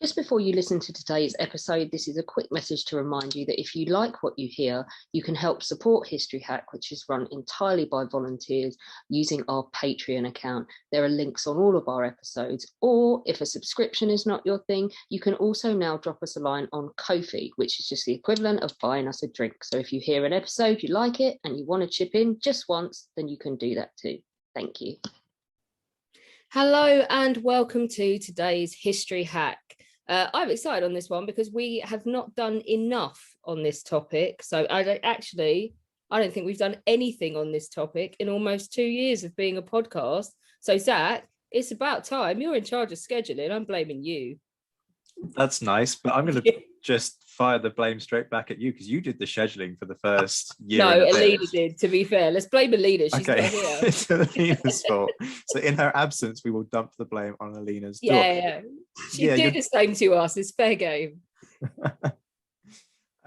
Just before you listen to today's episode, this is a quick message to remind you that if you like what you hear, you can help support History Hack, which is run entirely by volunteers using our Patreon account. There are links on all of our episodes, or if a subscription is not your thing, you can also now drop us a line on Ko-fi, which is just the equivalent of buying us a drink. So if you hear an episode, you like it, and you want to chip in just once, then you can do that too. Thank you. Hello and welcome to today's History Hack. I'm excited on this one because we have not done enough on this topic. So I don't think we've done anything on this topic in almost 2 years of being a podcast. So Zach, it's about time. You're in charge of scheduling. I'm blaming you. That's nice, but I'm going to just fire the blame straight back at you because you did the scheduling for the first year. No, Alina did, to be fair. Let's blame Alina. She's okay. Not here. It's Alina's fault. So in her absence, we will dump the blame on Alina's door. Yeah. She did the same to us. It's fair game.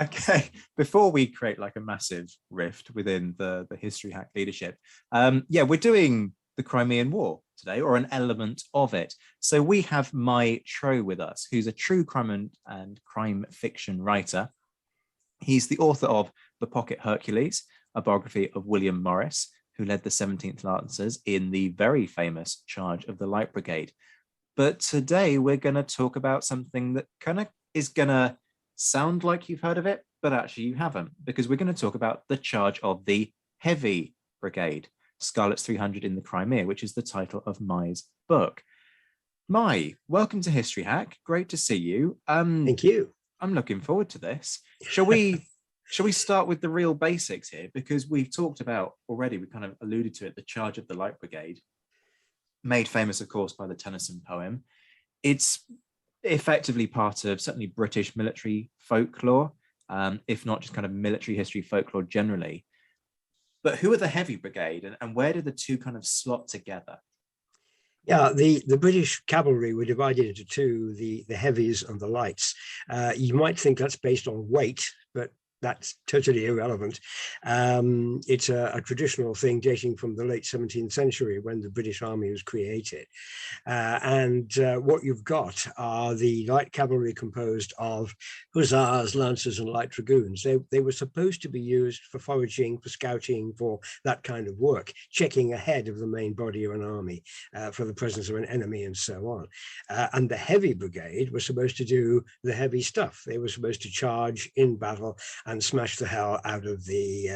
Okay. Before we create like a massive rift within the History Hack leadership, we're doing the Crimean War today, or an element of it. So we have Mei Trow with us, who's a true crime and crime fiction writer. He's the author of The Pocket Hercules, a biography of William Morris, who led the 17th Lancers in the very famous charge of the Light Brigade. But today we're going to talk about something that kind of is going to sound like you've heard of it, but actually you haven't, because we're going to talk about the charge of the Heavy Brigade, Scarlet's 300 in the Crimea, which is the title of Mei's book. Mei, welcome to History Hack. Great to see you. Thank you. I'm looking forward to this. Shall we start with the real basics here? Because we've talked about already, we kind of alluded to it, the charge of the Light Brigade, made famous, of course, by the Tennyson poem. It's effectively part of certainly British military folklore, if not just kind of military history folklore generally. But who are the Heavy Brigade and where did the two kind of slot together? Yeah, the British cavalry were divided into two, the heavies and the lights. You might think that's based on weight, but that's totally irrelevant. It's a traditional thing dating from the late 17th century when the British Army was created. What you've got are the light cavalry composed of hussars, lancers, and light dragoons. They were supposed to be used for foraging, for scouting, for that kind of work, checking ahead of the main body of an army for the presence of an enemy and so on. And the Heavy Brigade was supposed to do the heavy stuff. They were supposed to charge in battle and smash the hell out of the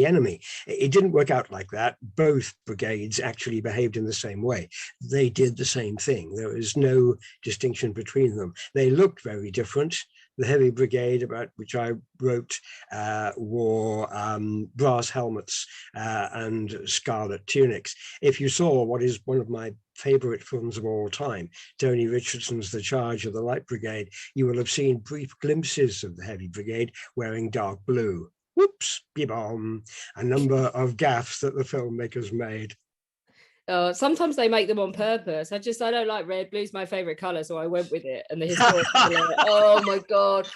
enemy. It didn't work out like that. Both brigades actually behaved in the same way. They did the same thing. There was no distinction between them. They looked very different. The Heavy Brigade, about which I wrote, wore brass helmets and scarlet tunics. If you saw what is one of my favorite films of all time, Tony Richardson's The Charge of the Light Brigade, you will have seen brief glimpses of the Heavy Brigade wearing dark blue. Whoops, bee-bomb, a number of gaffes that the filmmakers made. Sometimes they make them on purpose. I don't like red. Blue's my favorite color, so I went with it. And the historical, oh my god!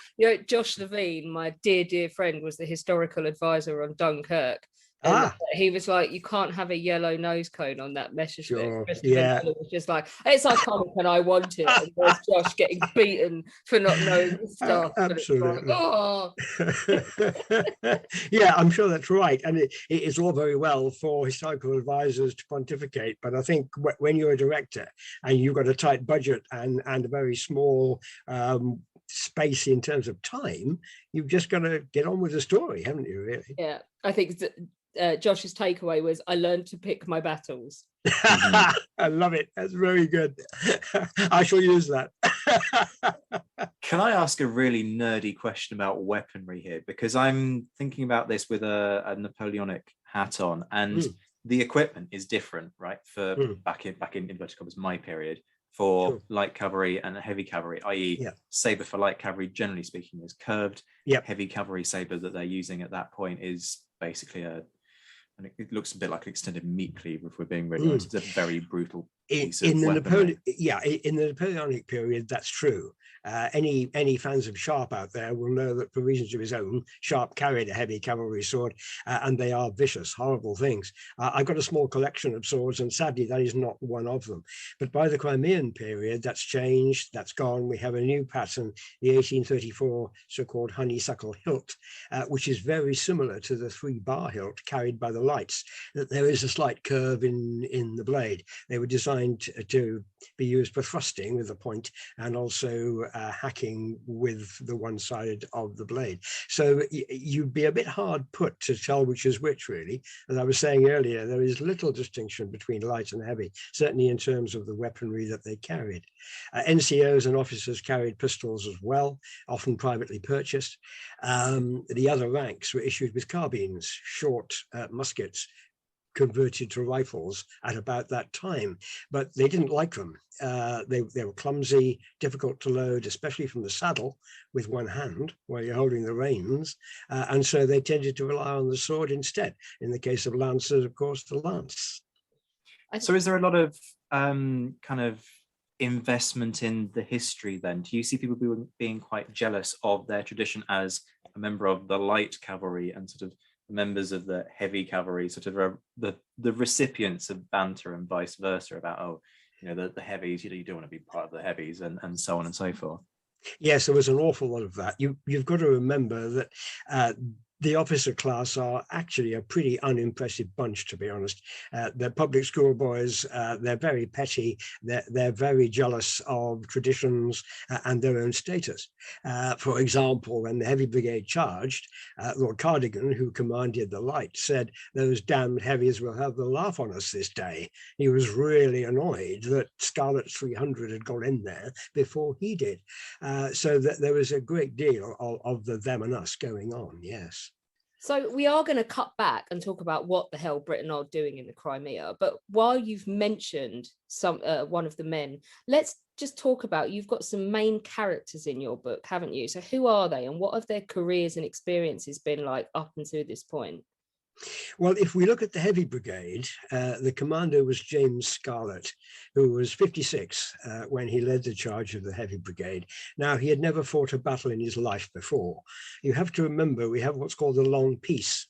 Josh Levine, my dear friend, was the historical advisor on Dunkirk. And he was like, you can't have a yellow nose cone on that Messerschmitt. Sure. Yeah. It was just like, it's iconic and I want it. And there's Josh getting beaten for not knowing the stuff. Absolutely. Like, oh. Yeah, I'm sure that's right. And it's all very well for historical advisors to pontificate. But I think when you're a director and you've got a tight budget and a very small space in terms of time, you've just got to get on with the story, haven't you, really? Yeah, I think Josh's takeaway was, I learned to pick my battles. I love it. That's very good. I shall use that. Can I ask a really nerdy question about weaponry here? Because I'm thinking about this with a Napoleonic hat on, and the equipment is different, right? For back in inverted commas, my period, for light cavalry and heavy cavalry, i.e. saber for light cavalry, generally speaking, is curved. Heavy cavalry saber that they're using at that point is basically and it looks a bit like an extended meat cleaver, if we're being really honest. It's a very brutal In the Napoleonic period, that's true. Any fans of Sharp out there will know that for reasons of his own, Sharp carried a heavy cavalry sword, and they are vicious, horrible things. I've got a small collection of swords, and sadly, that is not one of them. But by the Crimean period, that's changed, that's gone. We have a new pattern, the 1834 so-called honeysuckle hilt, which is very similar to the 3-bar hilt carried by the lights. That there is a slight curve in the blade. They were designed to be used for thrusting with the point, and also hacking with the one side of the blade. So you'd be a bit hard put to tell which is which, really. As I was saying earlier, there is little distinction between light and heavy, certainly in terms of the weaponry that they carried. NCOs and officers carried pistols as well, often privately purchased. The other ranks were issued with carbines, short muskets, converted to rifles at about that time, but they didn't like them. They were clumsy, difficult to load, especially from the saddle with one hand while you're holding the reins, and so they tended to rely on the sword instead. In the case of lancers, of course, the lance. So is there a lot of kind of investment in the history then? Do you see people being quite jealous of their tradition as a member of the light cavalry and sort of members of the heavy cavalry, sort of the recipients of banter and vice versa about, oh, you know, the heavies, you don't want to be part of the heavies, and so on and so forth? Yes, there was an awful lot of that. You've got to remember that the officer class are actually a pretty unimpressive bunch, to be honest. They're public school boys. They're very petty. They're very jealous of traditions and their own status. For example, when the Heavy Brigade charged, Lord Cardigan, who commanded the light, said, "Those damned heavies will have the laugh on us this day." He was really annoyed that Scarlet's 300 had got in there before he did. So that there was a great deal of the them and us going on, yes. So we are going to cut back and talk about what the hell Britain are doing in the Crimea. But while you've mentioned one of the men, let's just talk about, you've got some main characters in your book, haven't you? So who are they, and what have their careers and experiences been like up until this point? Well, if we look at the Heavy Brigade, the commander was James Scarlett, who was 56 when he led the charge of the Heavy Brigade. Now, he had never fought a battle in his life before. You have to remember, we have what's called the Long Peace.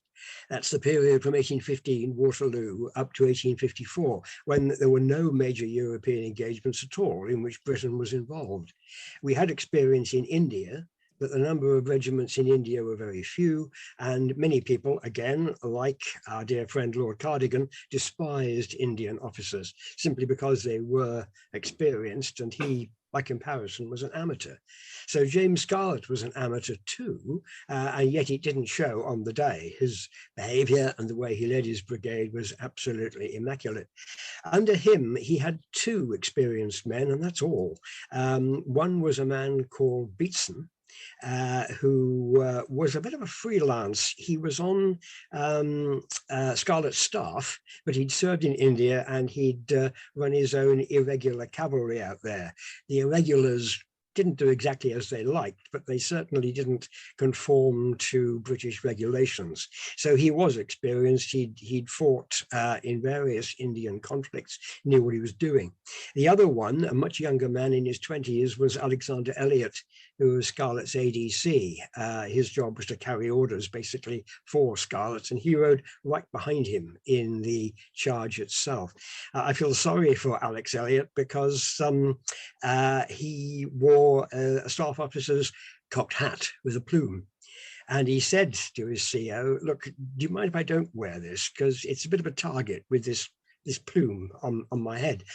That's the period from 1815, Waterloo, up to 1854, when there were no major European engagements at all in which Britain was involved. We had experience in India, but the number of regiments in India were very few, and many people, again, like our dear friend Lord Cardigan, despised Indian officers simply because they were experienced, and he, by comparison, was an amateur. So James Scarlett was an amateur too, and yet it didn't show on the day. His behavior and the way he led his brigade was absolutely immaculate. Under him, he had 2 experienced men, and that's all. One was a man called Beatson, who was a bit of a freelance. He was on Scarlett's staff, but he'd served in India, and he'd run his own irregular cavalry out there. The irregulars didn't do exactly as they liked, but they certainly didn't conform to British regulations. So he was experienced. He'd fought in various Indian conflicts, knew what he was doing. The other one, a much younger man in his 20s, was Alexander Elliot, who was Scarlett's ADC. His job was to carry orders basically for Scarlett, and he rode right behind him in the charge itself. I feel sorry for Alex Elliot because he wore a staff officer's cocked hat with a plume. And he said to his CO, "Look, do you mind if I don't wear this? Because it's a bit of a target with this plume on my head."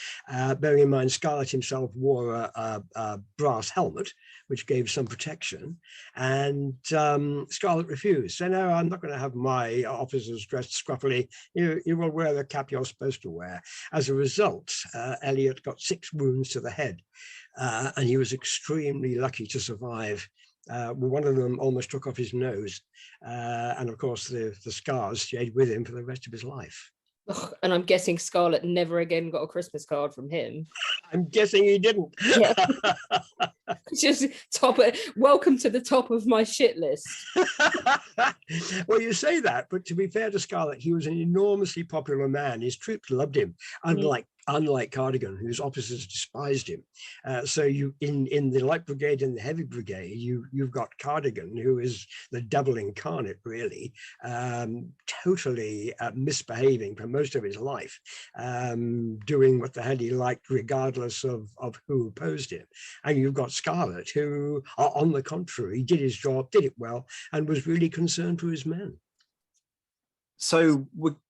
Bearing in mind, Scarlett himself wore a brass helmet, which gave some protection. And Scarlett refused. So, "No, I'm not going to have my officers dressed scruffily. You will wear the cap you're supposed to wear." As a result, Elliot got 6 wounds to the head. And he was extremely lucky to survive. One of them almost took off his nose. And of course, the scars stayed with him for the rest of his life. Ugh, and I'm guessing Scarlett never again got a Christmas card from him. I'm guessing he didn't. Yeah. Just welcome to the top of my shit list. Well, you say that, but to be fair to Scarlett, he was an enormously popular man. His troops loved him, unlike unlike Cardigan, whose officers despised him. So you in the Light Brigade and the Heavy Brigade, you've got Cardigan, who is the devil incarnate, really, totally misbehaving for most of his life, doing what the hell he liked, regardless of who opposed him. And you've got Scarlett, who, on the contrary, did his job, did it well, and was really concerned for his men. So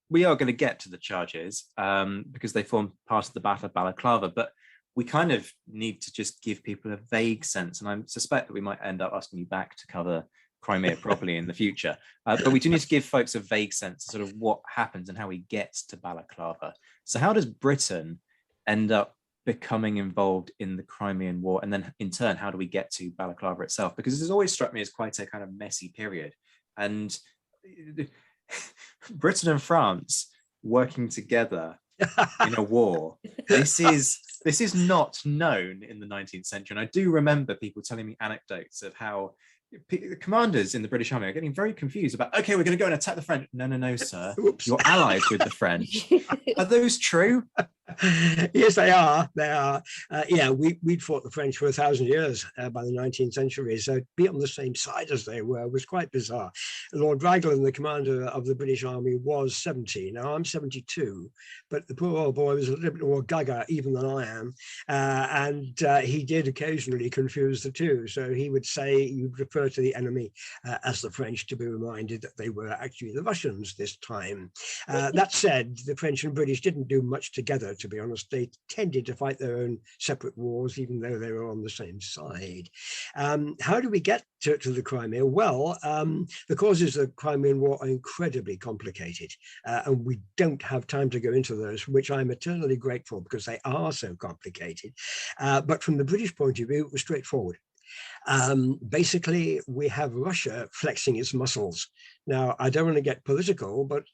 we are going to get to the charges because they form part of the Battle of Balaclava, but we kind of need to just give people a vague sense. And I suspect that we might end up asking you back to cover Crimea properly in the future. But we do need to give folks a vague sense of sort of what happens and how we get to Balaclava. So how does Britain end up becoming involved in the Crimean War? And then in turn, how do we get to Balaclava itself? Because this has always struck me as quite a kind of messy period. And Britain and France working together in a war. This is not known in the 19th century. And I do remember people telling me anecdotes of how the commanders in the British Army are getting very confused about, okay, we're going to go and attack the French. No, sir. Oops. You're allied with the French. Are those true? Yes, they are. They are. Yeah, we'd fought the French for 1,000 years by the 19th century. So to be on the same side as they were was quite bizarre. Lord Raglan, the commander of the British Army, was 70. Now I'm 72, but the poor old boy was a little bit more gaga even than I am. And he did occasionally confuse the two. So he would say, you'd refer to the enemy as the French, to be reminded that they were actually the Russians this time. That said, the French and British didn't do much together. To be honest, they tended to fight their own separate wars, even though they were on the same side. How do we get to the Crimea? Well, the causes of the Crimean War are incredibly complicated, and we don't have time to go into those, for which I'm eternally grateful because they are so complicated. But from the British point of view, it was straightforward. Basically, we have Russia flexing its muscles. Now, I don't want to get political, but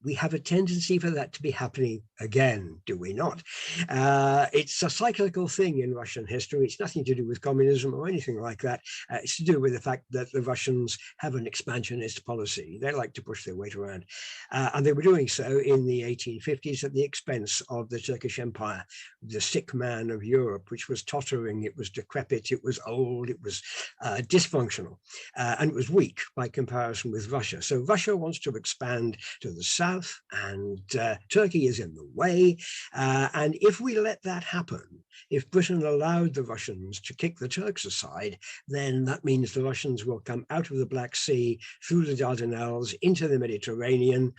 we have a tendency for that to be happening again, do we not? It's a cyclical thing in Russian history. It's nothing to do with communism or anything like that. It's to do with the fact that the Russians have an expansionist policy. They like to push their weight around. And they were doing so in the 1850s at the expense of the Turkish Empire, the sick man of Europe, which was tottering, it was decrepit, it was old, it was dysfunctional, and it was weak by comparison with Russia. So Russia wants to expand to the south, and Turkey is in the way. And if we let that happen, if Britain allowed the Russians to kick the Turks aside, then that means the Russians will come out of the Black Sea, through the Dardanelles, into the Mediterranean.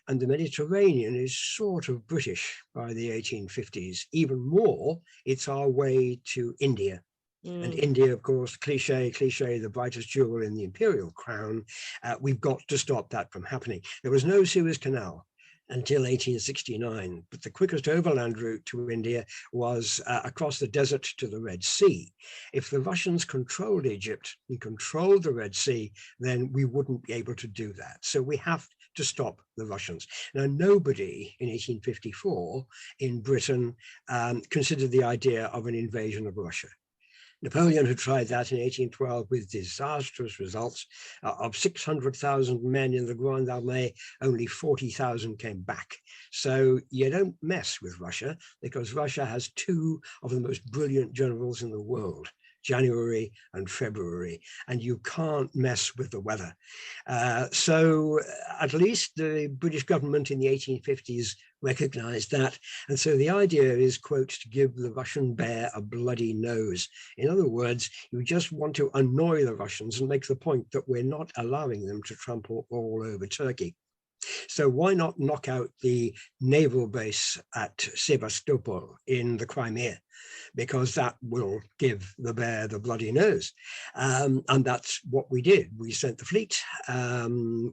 And the Mediterranean is sort of British by the 1850s. Even more, it's our way to India. And India, of course, cliche, the brightest jewel in the imperial crown. We've got to stop that from happening. There was no Suez Canal until 1869, but the quickest overland route to India was across the desert to the Red Sea. If the Russians controlled Egypt and controlled the Red Sea, then we wouldn't be able to do that. So we have to stop the Russians. Now, nobody in 1854 in Britain considered the idea of an invasion of Russia. Napoleon had tried that in 1812 with disastrous results. Of 600,000 men in the Grande Armée, only 40,000 came back. So you don't mess with Russia, because Russia has two of the most brilliant generals in the world, January and February, and you can't mess with the weather. So at least the British government in the 1850s recognized that. And so the idea is, quote, to give the Russian bear a bloody nose. In other words, you just want to annoy the Russians and make the point that we're not allowing them to trample all over Turkey. So why not knock out the naval base at Sevastopol in the Crimea? Because that will give the bear the bloody nose. And that's what we did. We sent the fleet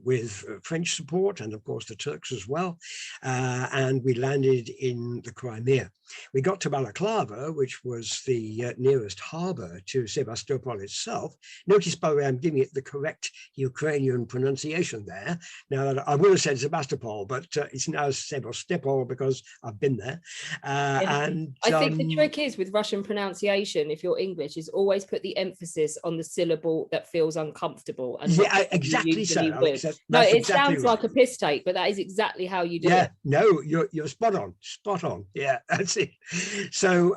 with French support, and of course the Turks as well. And we landed in the Crimea. We got to Balaclava, which was the nearest harbor to Sevastopol itself. Notice, by the way, I'm giving it the correct Ukrainian pronunciation there. Now, I would have said Sebastopol, but it's now Sevastopol because I've been there. And I think the trick trick is with Russian pronunciation, if you're English, is always put the emphasis on the syllable that feels uncomfortable. And yeah, exactly so, Alex. No, it exactly sounds right. like a piss take, but that is exactly how you do it. Yeah, no, you're spot on. Yeah, that's it. So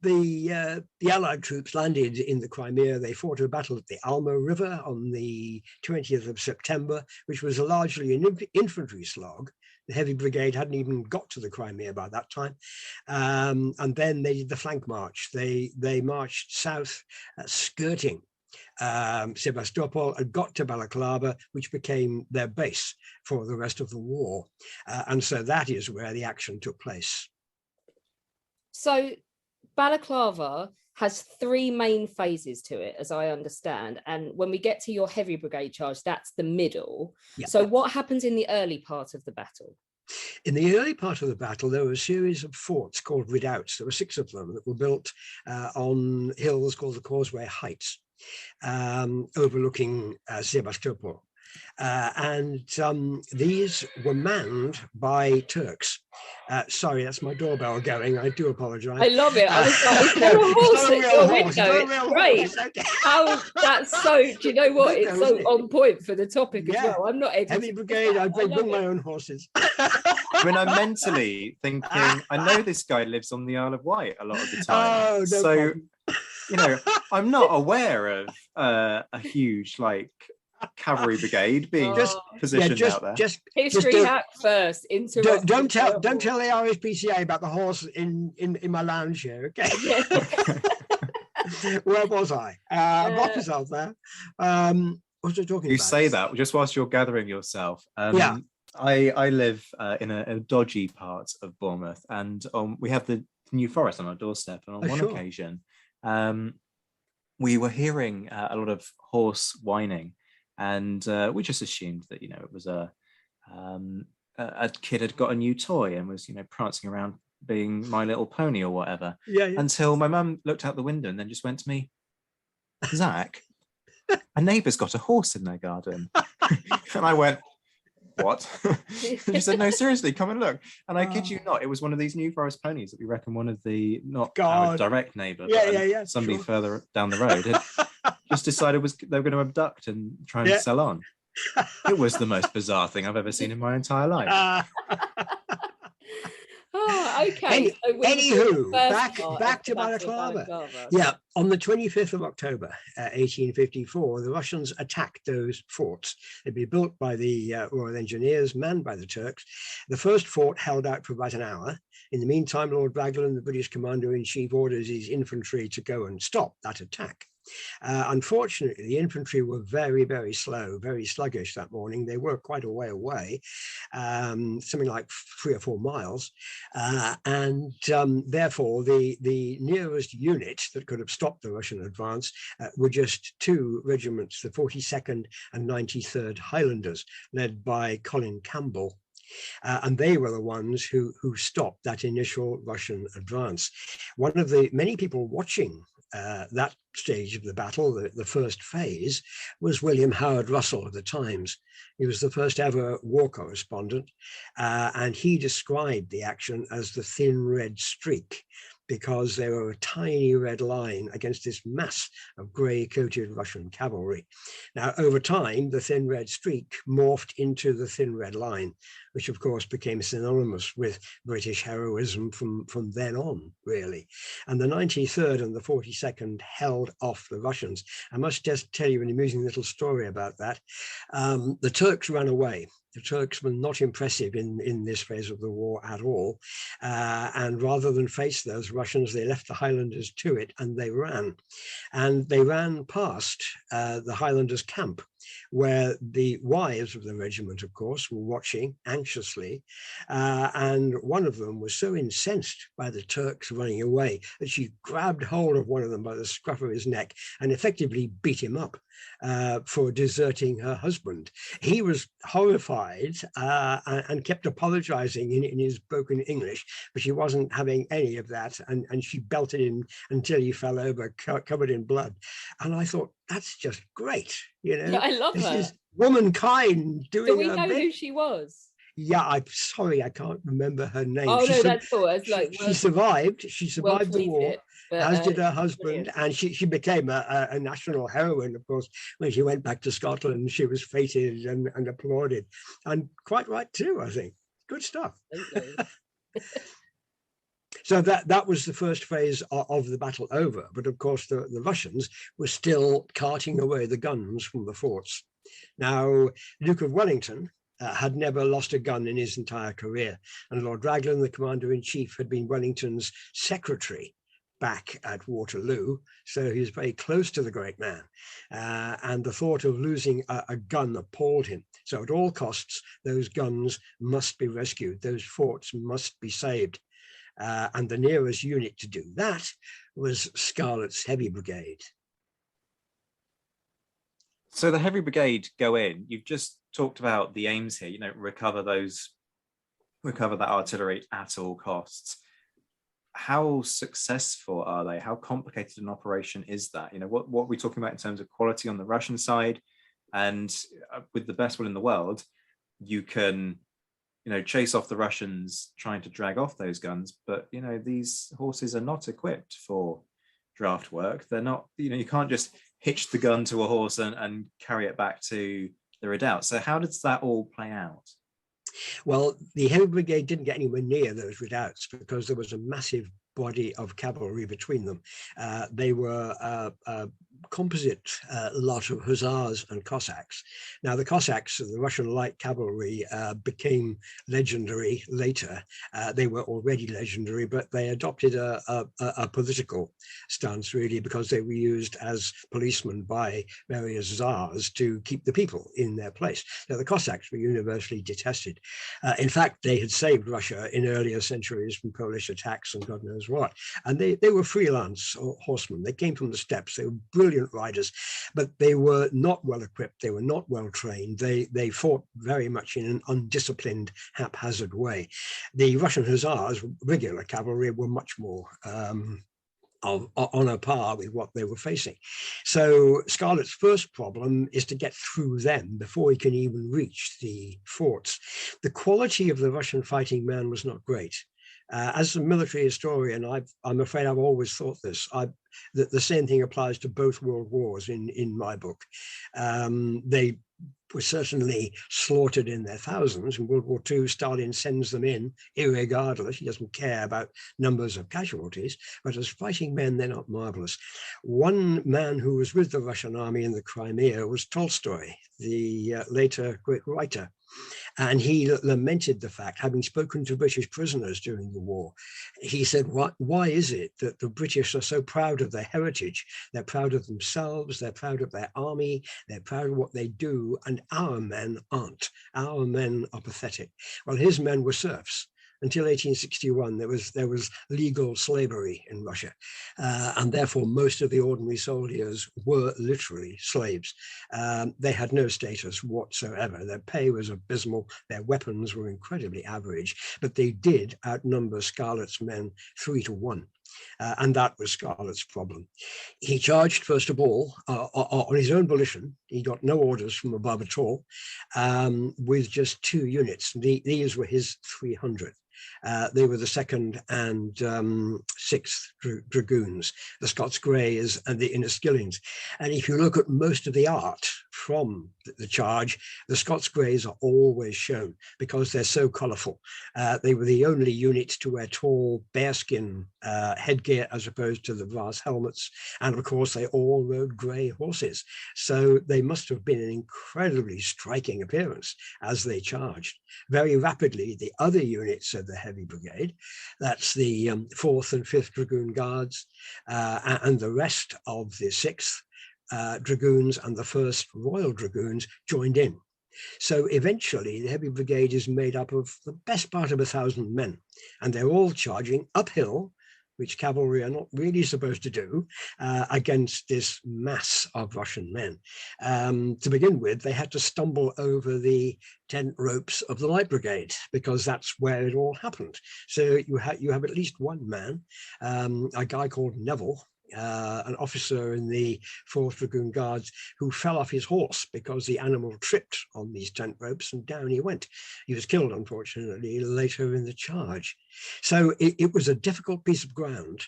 the Allied troops landed in the Crimea. They fought a battle at the Alma River on the 20th of September, which was largely an infantry slog. The heavy brigade hadn't even got to the Crimea by that time. And then they did the flank march. They marched south, skirting Sevastopol, and got to Balaclava, which became their base for the rest of the war. And so that is where the action took place. So Balaclava has three main phases to it, as I understand. And when we get to your heavy brigade charge, that's the middle. Yeah. So what happens in the early part of the battle? In the early part of the battle, there were a series of forts called redoubts. There were 6 of them that were built on hills called the Causeway Heights, overlooking Sebastopol. And these were manned by Turks. Sorry, that's my doorbell going. I do apologize. I love it. I was like, is there a horse at your window? It's great. Okay. How that's so, do you know what? It's so on point for the topic as well. I'm not able Heavy brigade, I bring my own horses. I mean, I'm mentally thinking, I know this guy lives on the Isle of Wight a lot of the time. Oh, no so, problem. You know, I'm not aware of a huge, like, cavalry brigade being positioned out there. Just history hack first. Don't tell the RSPCA about the horse in my lounge here, okay? Where was I? What was out there? What was I talking about? You say that just whilst you're gathering yourself. Yeah. I live in a dodgy part of Bournemouth, and we have the New Forest on our doorstep. And on one occasion, we were hearing a lot of horse whining. And we just assumed that, you know, it was a kid had got a new toy and was, you know, prancing around being My Little Pony or whatever. Yeah. Until my mum looked out the window and then just went to me, Zach, a neighbour's got a horse in their garden. And I went, what? She said, no, seriously, come and look. And I kid you not, it was one of these New Forest ponies that we reckon one of the, not our direct neighbour, but somebody further down the road had just decided they were going to abduct and try and sell on. It was the most bizarre thing I've ever seen in my entire life. Okay. Anywho, back to Balaclava. Yeah, on the 25th of October, 1854, the Russians attacked those forts. They'd been built by the Royal Engineers, manned by the Turks. The first fort held out for about an hour. In the meantime, Lord Raglan, the British commander-in-chief, orders his infantry to go and stop that attack. Unfortunately, the infantry were very, very slow, very sluggish that morning. They were quite a way away, something like 3 or 4 miles. And therefore, the nearest unit that could have stopped the Russian advance were just 2 regiments, the 42nd and 93rd Highlanders, led by Colin Campbell. And they were the ones who stopped that initial Russian advance. One of the many people watching that stage of the battle, the first phase, was William Howard Russell of the Times. He was the first ever war correspondent, and he described the action as the thin red streak, because they were a tiny red line against this mass of grey-coated Russian cavalry. Now, over time, the thin red streak morphed into the thin red line, which of course became synonymous with British heroism from then on, really. And the 93rd and the 42nd held off the Russians. I must just tell you an amusing little story about that. The Turks ran away. The Turks were not impressive in this phase of the war at all. And rather than face those Russians, they left the Highlanders to it and they ran. And they ran past the Highlanders' camp, where the wives of the regiment, of course, were watching anxiously. And one of them was so incensed by the Turks running away that she grabbed hold of one of them by the scruff of his neck and effectively beat him up for deserting her husband. He was horrified and kept apologizing in his broken English, but she wasn't having any of that. And she belted him until he fell over, covered in blood. And I thought, that's just great. You know, I love her. This is womankind doing. Do we know who she was? Yeah, I'm sorry, I can't remember her name. Oh no, that's cool. It's like she survived. She well survived the war, tweeted, but, as did her husband, brilliant. and she became a national heroine. Of course, when she went back to Scotland, she was feted and applauded, and quite right too. I think good stuff. So that was the first phase of the battle over. But of course, the Russians were still carting away the guns from the forts. Now, Duke of Wellington had never lost a gun in his entire career. And Lord Raglan, the commander-in-chief, had been Wellington's secretary back at Waterloo. So he was very close to the great man. And the thought of losing a gun appalled him. So at all costs, those guns must be rescued. Those forts must be saved. And the nearest unit to do that was Scarlett's Heavy Brigade. So the Heavy Brigade go in. You've just talked about the aims here, recover that artillery at all costs. How successful are they? How complicated an operation is that? What are we talking about in terms of quality on the Russian side? And with the best will in the world, you can chase off the Russians trying to drag off those guns, but these horses are not equipped for draft work. They're not, you can't just hitch the gun to a horse and carry it back to the redoubt. So how does that all play out? Well, the Heavy Brigade didn't get anywhere near those redoubts because there was a massive body of cavalry between them. They were a composite lot of hussars and Cossacks. Now, the Cossacks, the Russian light cavalry, became legendary later. They were already legendary, but they adopted a political stance, really, because they were used as policemen by various czars to keep the people in their place. Now, the Cossacks were universally detested. In fact, they had saved Russia in earlier centuries from Polish attacks and God knows what. And they were freelance horsemen. They came from the steppes. They were brilliant riders, but they were not well equipped. They were not well trained. They fought very much in an undisciplined, haphazard way. The Russian hussars, regular cavalry, were much more on a par with what they were facing. So Scarlett's first problem is to get through them before he can even reach the forts. The quality of the Russian fighting man was not great. As a military historian, I'm afraid I've always thought this. That the same thing applies to both world wars in my book. They were certainly slaughtered in their thousands. In World War II, Stalin sends them in irregardless. He doesn't care about numbers of casualties, but as fighting men, they're not marvelous. One man who was with the Russian army in the Crimea was Tolstoy, the later great writer. And he lamented the fact, having spoken to British prisoners during the war, he said, why is it that the British are so proud of their heritage? They're proud of themselves, they're proud of their army, they're proud of what they do, and our men aren't. Our men are pathetic. Well, his men were serfs. Until 1861, there was legal slavery in Russia, and therefore most of the ordinary soldiers were literally slaves. They had no status whatsoever. Their pay was abysmal. Their weapons were incredibly average, but they did outnumber Scarlett's men 3-1. And that was Scarlett's problem. He charged, first of all, on his own volition. He got no orders from above at all, with just 2 units. These were his 300. They were the 2nd and 6th Dragoons, the Scots Greys and the Inniskillings. And if you look at most of the art from the charge, the Scots Greys are always shown because they're so colourful. They were the only unit to wear tall bearskin headgear as opposed to the brass helmets. And of course, they all rode grey horses. So they must have been an incredibly striking appearance as they charged. Very rapidly, the other units of the Heavy Brigade, that's the 4th and 5th Dragoon Guards, and the rest of the 6th Dragoons and the 1st Royal Dragoons joined in. So eventually the Heavy Brigade is made up of the best part of 1,000 men, and they're all charging uphill, which cavalry are not really supposed to do, against this mass of Russian men. To begin with, they had to stumble over the tent ropes of the Light Brigade because that's where it all happened. So you have at least one man, a guy called Neville, an officer in the 4th Dragoon Guards who fell off his horse because the animal tripped on these tent ropes, and down he went. He was killed, unfortunately, later in the charge. So it was a difficult piece of ground.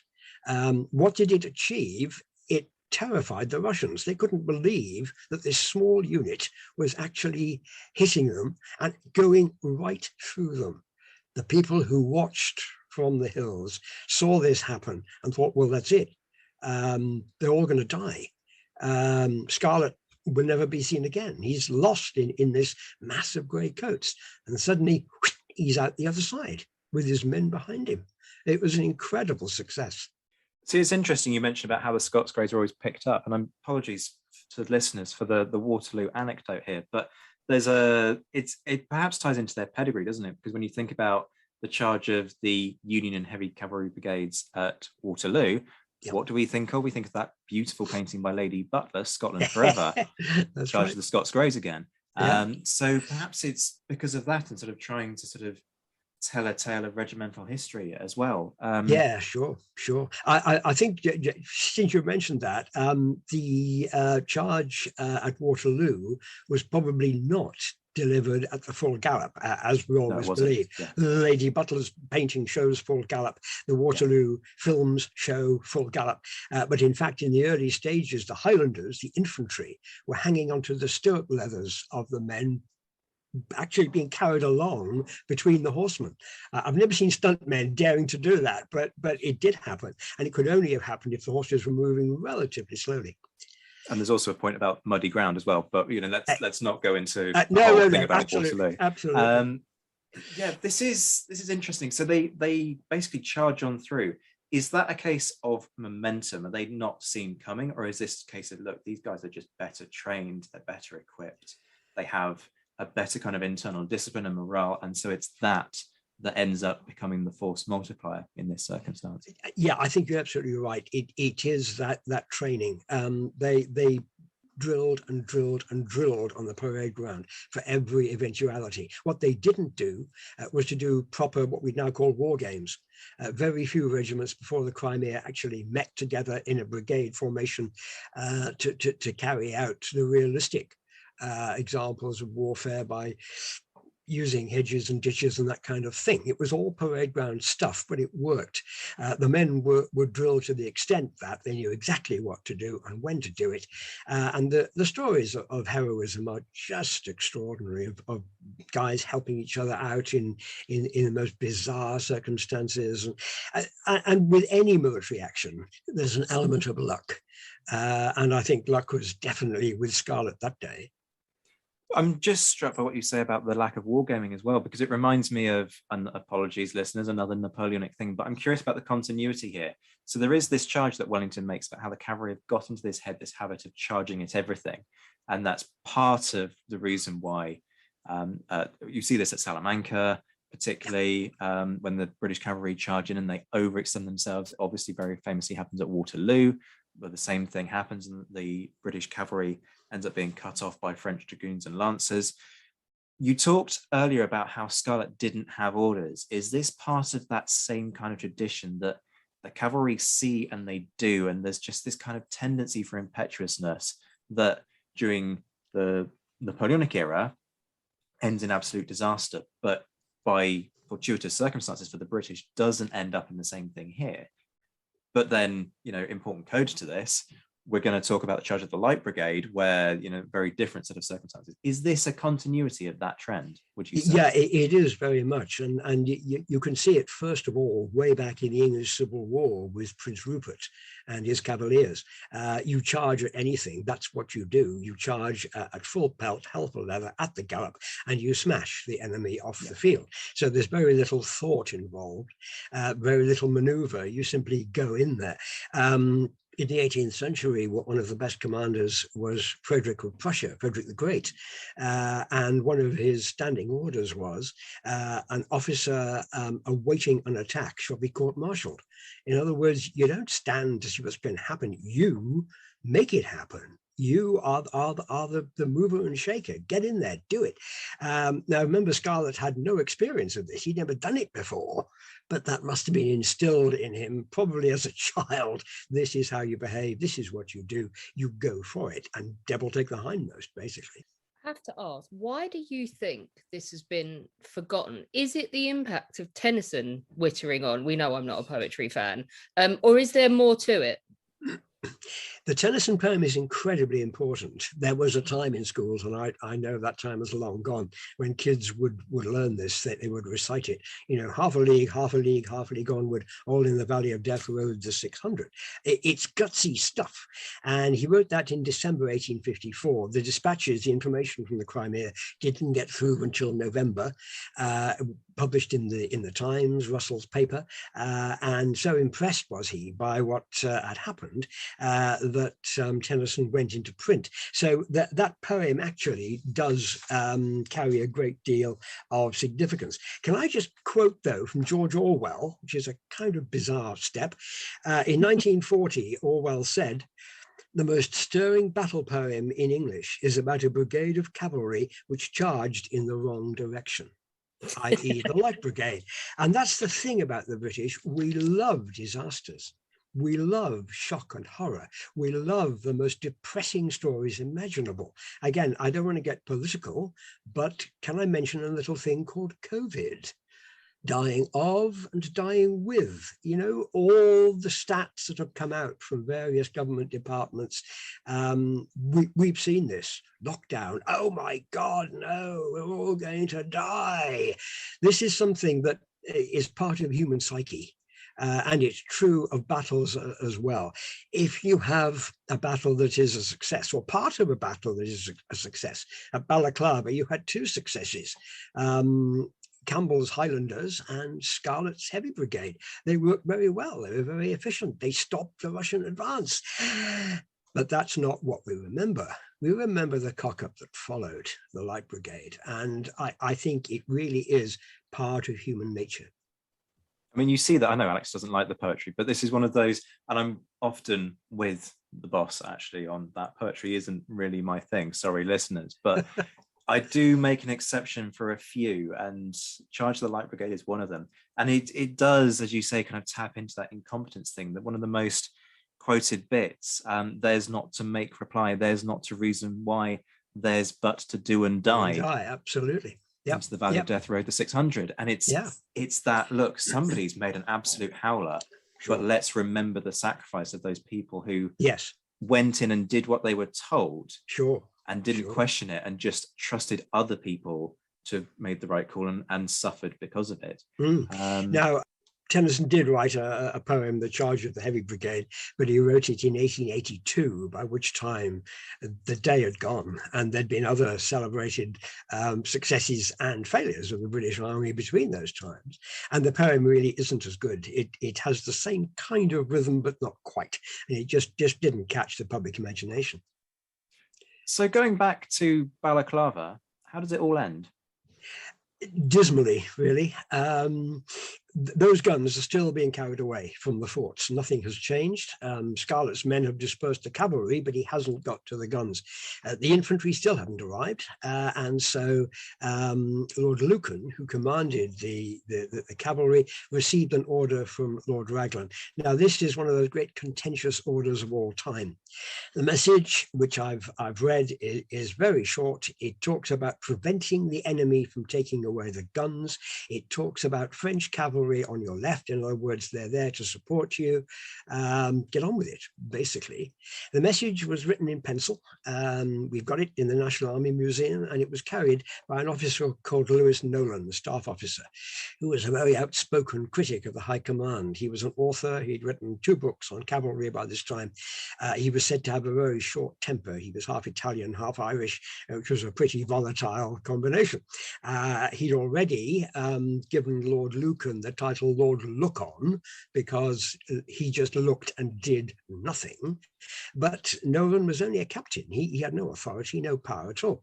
What did it achieve? It terrified the Russians. They couldn't believe that this small unit was actually hitting them and going right through them. The people who watched from the hills saw this happen and thought, well, that's it. They're all going to die. Scarlett will never be seen again. He's lost in this mass of grey coats. And suddenly he's out the other side with his men behind him. It was an incredible success. See, it's interesting you mentioned about how the Scots Greys are always picked up, and apologies to the listeners for the Waterloo anecdote here, but it perhaps ties into their pedigree, doesn't it? Because when you think about the charge of the Union and Heavy Cavalry Brigades at Waterloo, yep. What do we think of? We think of that beautiful painting by Lady Butler, Scotland Forever, That's charge right. of the Scots Greys again. Yeah. So perhaps it's because of that and sort of trying to sort of tell a tale of regimental history as well. Yeah, sure. I think since you mentioned that, the charge at Waterloo was probably not delivered at the full gallop, as we always believe. Yeah. Lady Butler's painting shows full gallop. The Waterloo films show full gallop. But in fact, in the early stages, the Highlanders, the infantry, were hanging onto the stirrup leathers of the men, actually being carried along between the horsemen. I've never seen stuntmen daring to do that, but it did happen. And it could only have happened if the horses were moving relatively slowly. And there's also a point about muddy ground as well, but let's not go into no, thing about absolutely, Waterloo. Absolutely. Yeah, this is interesting. So they basically charge on through. Is that a case of momentum? Are they not seen coming, or is this a case of, look, these guys are just better trained, they're better equipped, they have a better kind of internal discipline and morale, and so it's that ends up becoming the force multiplier in this circumstance? Yeah, I think you're absolutely right. It is that training. They drilled and drilled and drilled on the parade ground for every eventuality. What they didn't do was to do proper, what we now call war games. Very few regiments before the Crimea actually met together in a brigade formation to carry out the realistic examples of warfare by using hedges and ditches and that kind of thing. It was all parade ground stuff, but it worked. The men were drilled to the extent that they knew exactly what to do and when to do it. And the stories of heroism are just extraordinary, of guys helping each other out in the most bizarre circumstances. And with any military action, there's an element of luck. And I think luck was definitely with Scarlett that day. I'm just struck by what you say about the lack of wargaming as well, because it reminds me of, and apologies listeners, another Napoleonic thing, but I'm curious about the continuity here. So there is this charge that Wellington makes about how the cavalry have got into this habit of charging at everything. And that's part of the reason why you see this at Salamanca, particularly when the British cavalry charge in and they overextend themselves. It obviously very famously happens at Waterloo, but the same thing happens and the British cavalry ends up being cut off by French dragoons and lancers. You talked earlier about how Scarlett didn't have orders. Is this part of that same kind of tradition that the cavalry see and they do, and there's just this kind of tendency for impetuousness that during the Napoleonic era ends in absolute disaster, but by fortuitous circumstances for the British doesn't end up in the same thing here? But then, important code to this, we're going to talk about the charge of the Light Brigade, where, very different set of circumstances. Is this a continuity of that trend, would you say? Yeah, it is very much. And you can see it, first of all, way back in the English Civil War with Prince Rupert and his Cavaliers. You charge at anything, that's what you do. You charge at full pelt, hell for leather, at the gallop, and you smash the enemy off the field. So there's very little thought involved, very little maneuver. You simply go in there. In the 18th century, one of the best commanders was Frederick of Prussia, Frederick the Great. And one of his standing orders was an officer awaiting an attack shall be court-martialed. In other words, you don't stand to see what's going to happen. You make it happen. You are the mover and shaker. Get in there, do it. Now, remember, Scarlett had no experience of this. He'd never done it before, but that must have been instilled in him, probably as a child. This is how you behave. This is what you do. You go for it, and devil take the hindmost, basically. I have to ask, why do you think this has been forgotten? Is it the impact of Tennyson wittering on? We know I'm not a poetry fan, or is there more to it? The Tennyson poem is incredibly important. There was a time in schools, and I know that time is long gone, when kids would learn this, that they would recite it, you know, half a league, half a league, half a league onward, all in the valley of death rode the 600. It's gutsy stuff. And he wrote that in December 1854. The dispatches, the information from the Crimea, didn't get through until November, published in the Times, Russell's paper. And so impressed was he by what had happened, that Tennyson went into print. So that poem actually does carry a great deal of significance. Can I just quote, though, from George Orwell, which is a kind of bizarre step. In 1940, Orwell said, "The most stirring battle poem in English is about a brigade of cavalry which charged in the wrong direction," i.e. the Light Brigade. And that's the thing about the British. We love disasters. We love shock and horror. We love the most depressing stories imaginable. Again, I don't want to get political, but can I mention a little thing called COVID? Dying of and dying with, you know, all the stats that have come out from various government departments. We've seen this. Lockdown. Oh my God, no, we're all going to die. This is something that is part of human psyche. And it's true of battles as well. If you have a battle that is a success, or part of a battle that is a success, at Balaclava, you had two successes. Campbell's Highlanders and Scarlett's Heavy Brigade. They worked very well. They were very efficient. They stopped the Russian advance. But that's not what we remember. We remember the cock-up that followed, the Light Brigade. And I think it really is part of human nature. I mean, you see that. I know Alex doesn't like the poetry, but this is one of those, and I'm often with the boss actually on that. Poetry isn't really my thing. Sorry, listeners, but I do make an exception for a few, and Charge of the Light Brigade is one of them. And it does, as you say, kind of tap into that incompetence thing, that one of the most quoted bits, there's not to make reply, there's not to reason why, there's but to do and die. Absolutely. Yep. Into the Valley of Death Road, the 600. And it's that, look, somebody's made an absolute howler, but let's remember the sacrifice of those people who went in and did what they were told. And didn't question it, and just trusted other people to have made the right call, and suffered because of it. Now, Tennyson did write a poem, The Charge of the Heavy Brigade, but he wrote it in 1882, by which time the day had gone, and there'd been other celebrated successes and failures of the British Army between those times. And the poem really isn't as good. It has the same kind of rhythm, but not quite. And it just didn't catch the public imagination. So going back to Balaclava, how does it all end? Dismally, really. Those guns are still being carried away from the forts. Nothing has changed. Scarlett's men have dispersed the cavalry, but he hasn't got to the guns. The infantry still haven't arrived. And so Lord Lucan, who commanded the cavalry, received an order from Lord Raglan. Now, this is one of those great contentious orders of all time. The message, which I've read, is very short. It talks about preventing the enemy from taking away the guns. It talks about French cavalry on your left. In other words, they're there to support you. Get on with it, basically. The message was written in pencil. We've got it in the National Army Museum, and it was carried by an officer called Lewis Nolan, the staff officer, who was a very outspoken critic of the High Command. He was an author. He'd written 2 books on cavalry by this time. He was said to have a very short temper. He was half Italian, half Irish, which was a pretty volatile combination. He'd already given Lord Lucan the title Lord Look-On because he just looked and did nothing. But Nolan was only a captain. He had no authority, no power at all.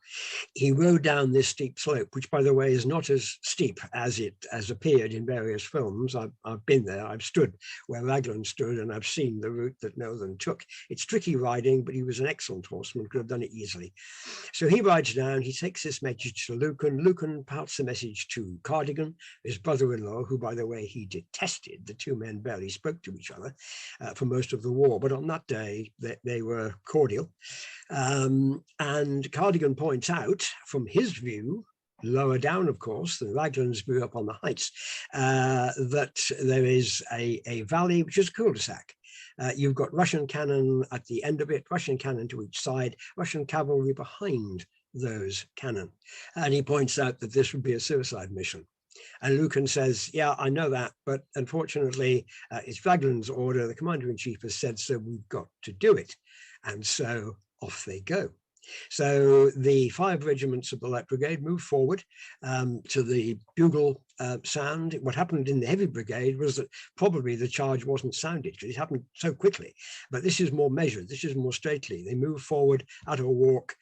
He rode down this steep slope, which, by the way, is not as steep as it has appeared in various films. I've been there. I've stood where Raglan stood, and I've seen the route that Nolan took. It's tricky riding, but he was an excellent horseman, could have done it easily. So he rides down. He takes this message to Lucan. Lucan imparts the message to Cardigan, his brother-in-law, who, by the way, he detested. The two men barely spoke to each other for most of the war, but on that day, they were cordial. And Cardigan points out, from his view, lower down, of course, than Raglan's view up on the heights, that there is a valley, which is a cul-de-sac. You've got Russian cannon at the end of it, Russian cannon to each side, Russian cavalry behind those cannon. And he points out that this would be a suicide mission. And Lucan says, yeah, I know that, but unfortunately, it's Raglan's order. The commander-in-chief has said so, we've got to do it. And so off they go. So the 5 regiments of the Light Brigade move forward to the bugle sound. What happened in the Heavy Brigade was that probably the charge wasn't sounded because it happened so quickly. But this is more measured. This is more stately. They move forward at a walk,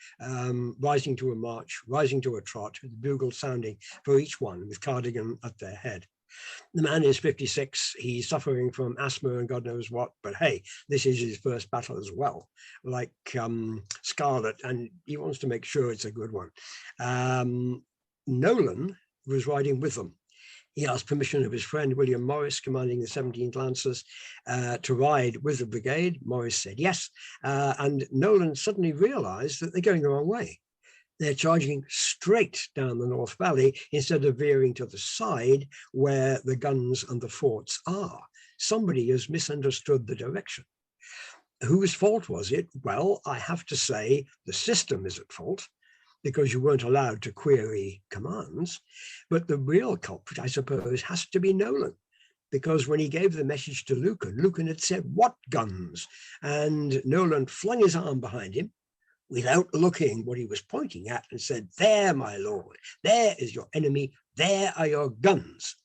rising to a march, rising to a trot, with the bugle sounding for each one, with Cardigan at their head. The man is 56. He's suffering from asthma and God knows what, but hey, this is his first battle as well, like Scarlet, and he wants to make sure it's a good one. Nolan was riding with them. He asked permission of his friend William Morris, commanding the 17th Lancers, to ride with the brigade. Morris said yes, and Nolan suddenly realized that they're going the wrong way. They're charging straight down the North Valley instead of veering to the side where the guns and the forts are. Somebody has misunderstood the direction. Whose fault was it? Well, I have to say the system is at fault because you weren't allowed to query commands. But the real culprit, I suppose, has to be Nolan. Because when he gave the message to Lucan, Lucan had said, "What guns?" And Nolan flung his arm behind him, without looking what he was pointing at, and said, "There, my lord, there is your enemy, there are your guns."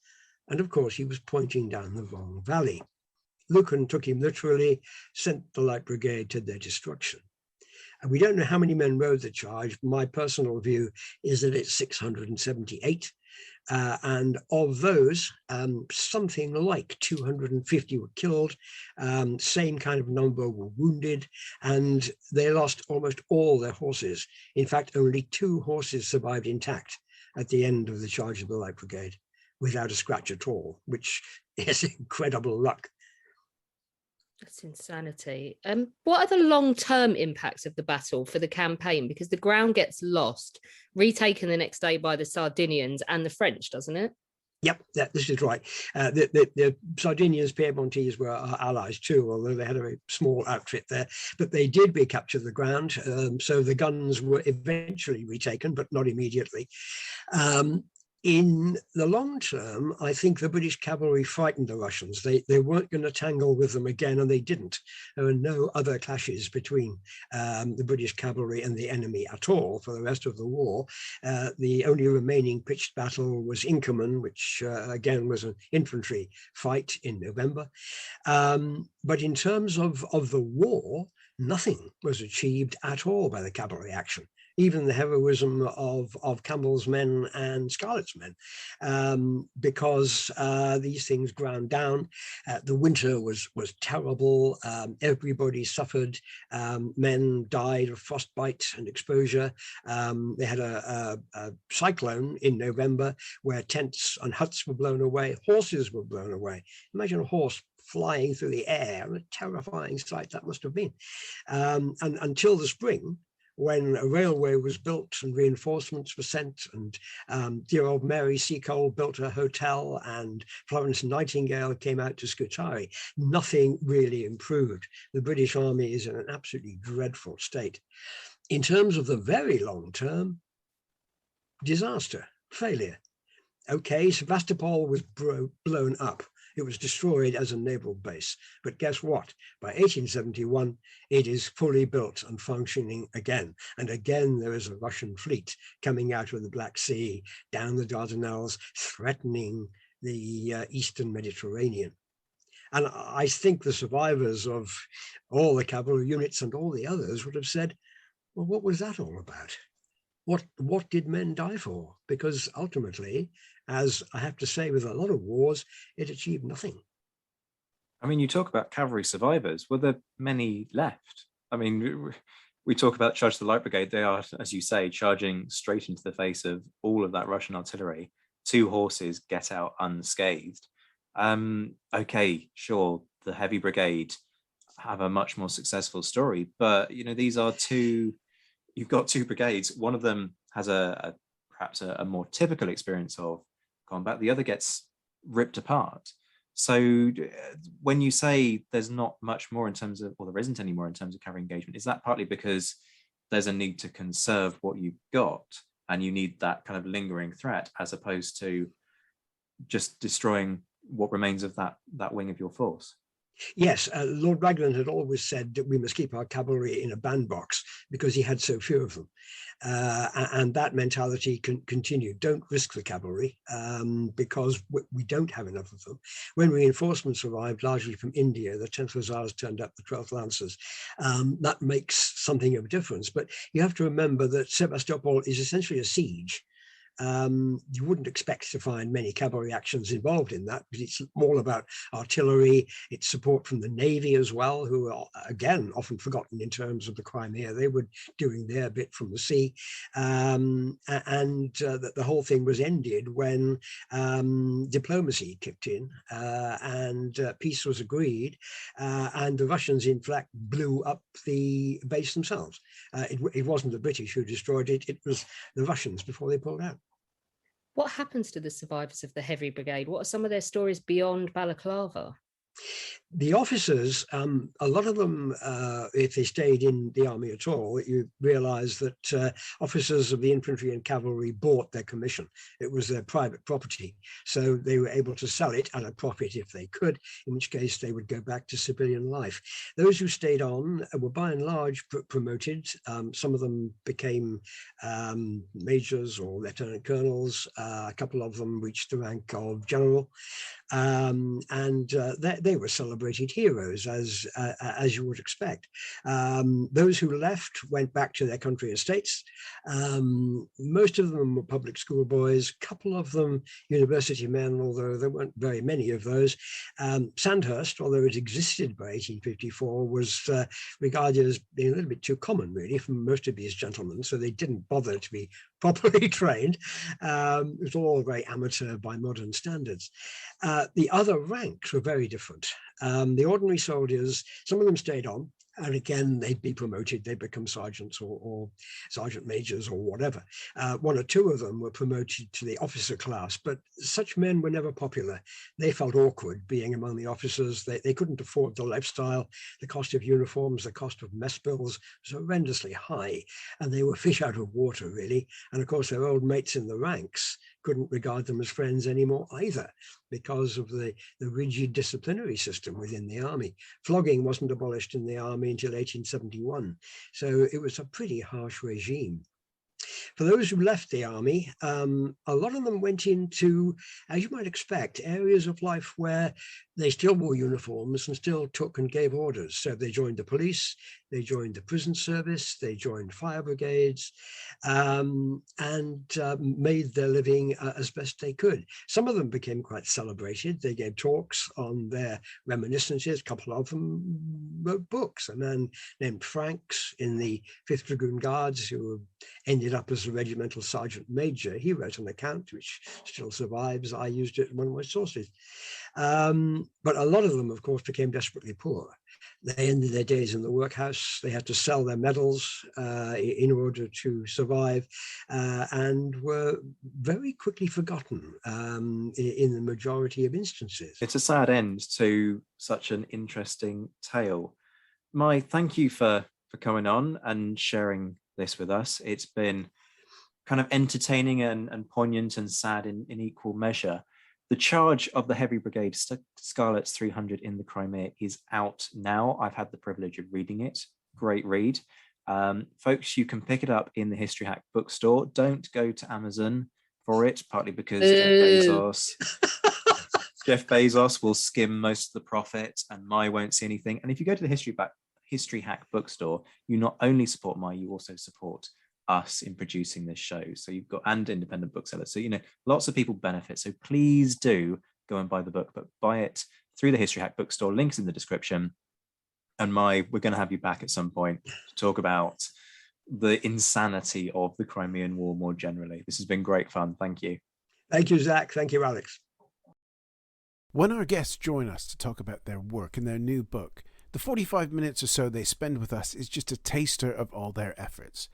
And of course, he was pointing down the wrong valley. Lucan took him literally, sent the Light Brigade to their destruction. And we don't know how many men rode the charge. My personal view is that it's 678. And of those, something like 250 were killed, same kind of number were wounded, and they lost almost all their horses. In fact, only 2 horses survived intact at the end of the charge of the Light Brigade, without a scratch at all, which is incredible luck. That's insanity. What are the long-term impacts of the battle for the campaign? Because the ground gets lost, retaken the next day by the Sardinians and the French, doesn't it? Yep, this is right. The Sardinians, Piemontese were our allies too, although they had a very small outfit there. But they did recapture the ground, so the guns were eventually retaken, but not immediately. In the long term, I think the British cavalry frightened the Russians. They weren't going to tangle with them again, and they didn't. There were no other clashes between the British cavalry and the enemy at all for the rest of the war. The only remaining pitched battle was Inkerman, which again was an infantry fight in November. But in terms of the war, nothing was achieved at all by the cavalry action. Even the heroism of Campbell's men and Scarlett's men, because these things ground down. The winter was terrible. Everybody suffered. Men died of frostbite and exposure. They had a cyclone in November where tents and huts were blown away. Horses were blown away. Imagine a horse flying through the air. A terrifying sight that must have been. And until the spring, when a railway was built and reinforcements were sent, and dear old Mary Seacole built a hotel, and Florence Nightingale came out to Scutari, nothing really improved. The British Army is in an absolutely dreadful state. In terms of the very long term, disaster, failure. Okay, Sevastopol was blown up. It was destroyed as a naval base. But guess what? By 1871, it is fully built and functioning again. And again, there is a Russian fleet coming out of the Black Sea, down the Dardanelles, threatening the Eastern Mediterranean. And I think the survivors of all the cavalry units and all the others would have said, well, what was that all about? What did men die for? Because ultimately, as I have to say with a lot of wars, it achieved nothing. I mean, you talk about cavalry survivors. Were there many left? I mean, we talk about Charge the Light Brigade. They are, as you say, charging straight into the face of all of that Russian artillery. 2 horses get out unscathed. Okay, sure, the Heavy Brigade have a much more successful story, but these are you've got 2 brigades. One of them has perhaps a more typical experience of combat. The other gets ripped apart. So when you say there's not much more in terms of, or there isn't any more in terms of cavalry engagement, is that partly because there's a need to conserve what you've got and you need that kind of lingering threat as opposed to just destroying what remains of that wing of your force? Yes, Lord Raglan had always said that we must keep our cavalry in a bandbox because he had so few of them. And that mentality continued. Don't risk the cavalry because we don't have enough of them. When reinforcements arrived, largely from India, the 10th Hussars turned up, the 12th Lancers. That makes something of a difference. But you have to remember that Sebastopol is essentially a siege. You wouldn't expect to find many cavalry actions involved in that, because it's all about artillery, it's support from the Navy as well, who are, again, often forgotten in terms of the Crimea. They were doing their bit from the sea. The whole thing was ended when diplomacy kicked in and peace was agreed. And the Russians, in fact, blew up the base themselves. It wasn't the British who destroyed it, it was the Russians before they pulled out. What happens to the survivors of the Heavy Brigade? What are some of their stories beyond Balaclava? The officers, a lot of them, if they stayed in the army at all, you realize that officers of the infantry and cavalry bought their commission. It was their private property. So they were able to sell it at a profit if they could, in which case they would go back to civilian life. Those who stayed on were by and large promoted. Some of them became majors or lieutenant colonels. A couple of them reached the rank of general. They were celebrated heroes, as you would expect. Those who left went back to their country estates. Most of them were public school boys, a couple of them university men, although there weren't very many of those. Sandhurst, although it existed by 1854, was regarded as being a little bit too common, really, for most of these gentlemen, so they didn't bother to be properly trained. It was all very amateur by modern standards. The other ranks were very different. The ordinary soldiers, some of them stayed on, and again, they'd be promoted, they'd become sergeants or sergeant majors or whatever. 1 or 2 of them were promoted to the officer class, but such men were never popular. They felt awkward being among the officers. They couldn't afford the lifestyle. The cost of uniforms, the cost of mess bills was horrendously high, and they were fish out of water, really. And of course, their old mates in the ranks couldn't regard them as friends anymore either, because of the rigid disciplinary system within the army. Flogging wasn't abolished in the army until 1871, so it was a pretty harsh regime. For those who left the army, a lot of them went into, as you might expect, areas of life where they still wore uniforms and still took and gave orders. So they joined the police, they joined the prison service, they joined fire brigades, and made their living as best they could. Some of them became quite celebrated. They gave talks on their reminiscences. A couple of them wrote books. A man named Franks in the 5th Dragoon Guards, who ended up as a regimental sergeant major, he wrote an account which still survives. I used it in one of my sources. But a lot of them, of course, became desperately poor. They ended their days in the workhouse. They had to sell their medals in order to survive, and were very quickly forgotten in the majority of instances. It's a sad end to such an interesting tale. Mai, thank you for coming on and sharing this with us. It's been kind of entertaining and poignant and sad in equal measure. The Charge of the Heavy Brigade, Scarlet's 300 in the Crimea, is out now. I've had the privilege of reading it. Great read. Folks, you can pick it up in the History Hack bookstore. Don't go to Amazon for it, partly because Jeff Bezos Jeff Bezos will skim most of the profit and Mai won't see anything. And if you go to the History Hack bookstore, you not only support Mai, you also support us in producing this show. So you've got, and independent booksellers. So, lots of people benefit. So please do go and buy the book, but buy it through the History Hack bookstore. Links in the description. And Mai, we're going to have you back at some point to talk about the insanity of the Crimean War more generally. This has been great fun. Thank you. Thank you, Zach. Thank you, Alex. When our guests join us to talk about their work and their new book, the 45 minutes or so they spend with us is just a taster of all their efforts.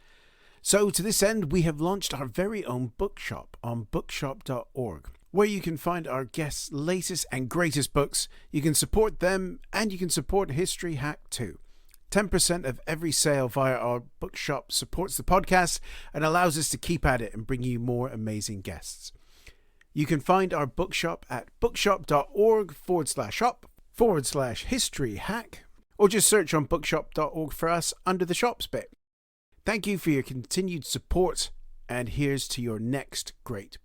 So to this end, we have launched our very own bookshop on bookshop.org, where you can find our guests' latest and greatest books. You can support them and you can support History Hack too. 10% of every sale via our bookshop supports the podcast and allows us to keep at it and bring you more amazing guests. You can find our bookshop at bookshop.org/shop/history hack, or just search on bookshop.org for us under the shops bit. Thank you for your continued support, and here's to your next great